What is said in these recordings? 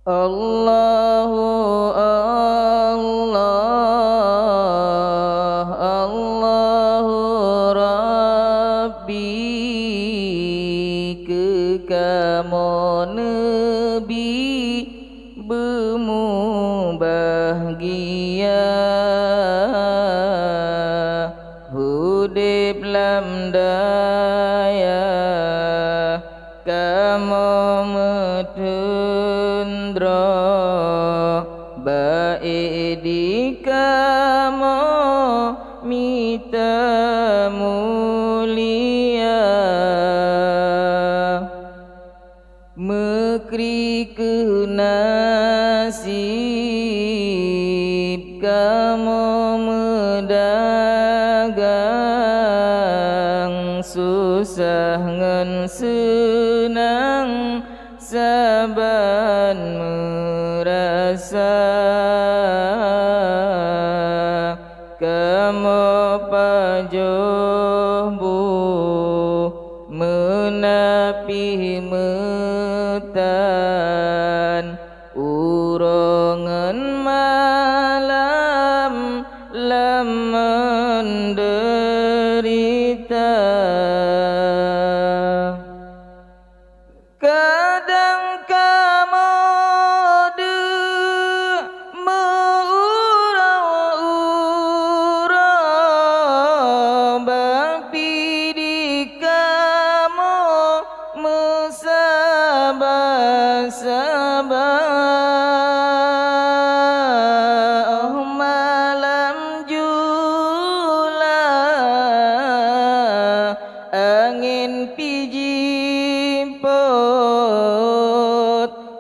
Allahu Allah, Allahu Rabbi, kekamo Nabi bemu bahagia, hudib lam daya kamo metundra, baik kamo mita mulia, mekri ke nasib kamo medagang, susah ngan senang saban merasa, kamo pajohbu menapi metan, urongan malam lam menderita, kadang kamo de meurau-urau, bapi di kamo mesabah-sabah, malam jula angin pijipot,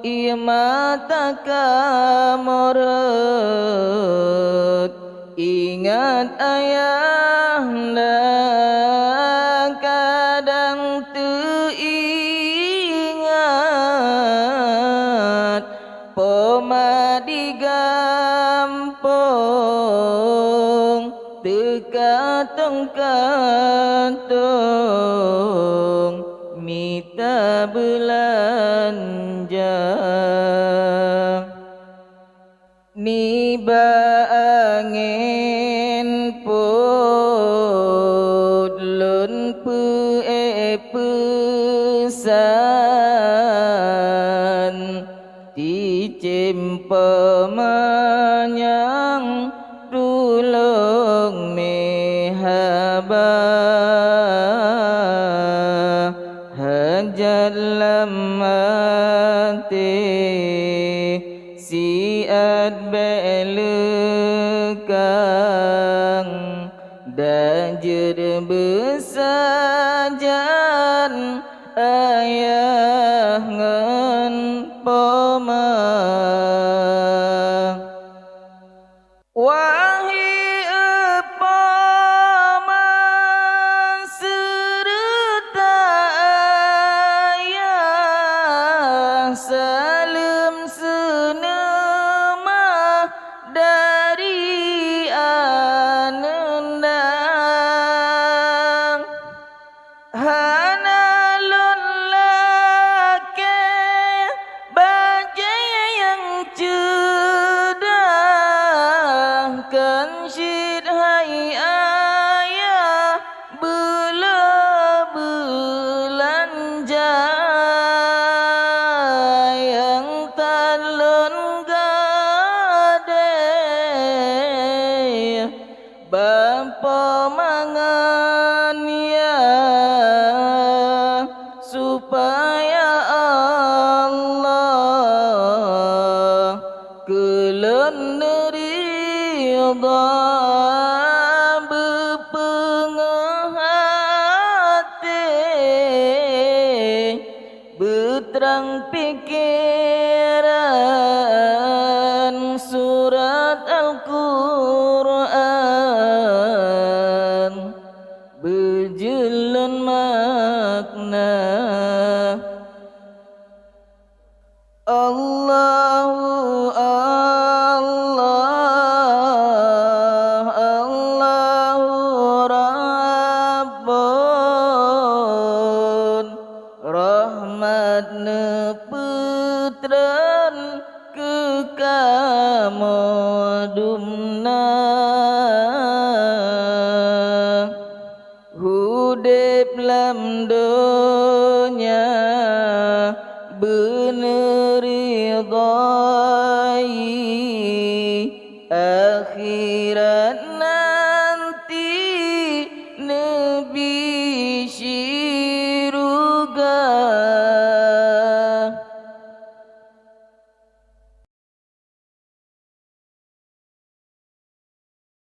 ia mata kamorot, ingat ayahanda kadang teringat, pemadi gampong teka tong-kantong mita belanja, niba angin podlon pesan, ticim pemanyang tulung mehaba, hajat lamate siat belekang, dajir besajan ayah ngan poma, wahai epama serta ayah, salam senema dari ananda, hanalun lake bajai yang cedah, kan syid hai ayah bela belanja, yang talon gade bapa mangan ya, supaya Allah kelon ridha bepengahate, beterang pikiran surat Al-Quran, berjalan makna. Allahu Allah, kekamodumna hudep lam donya bener ridhai akhirat nanti Nabi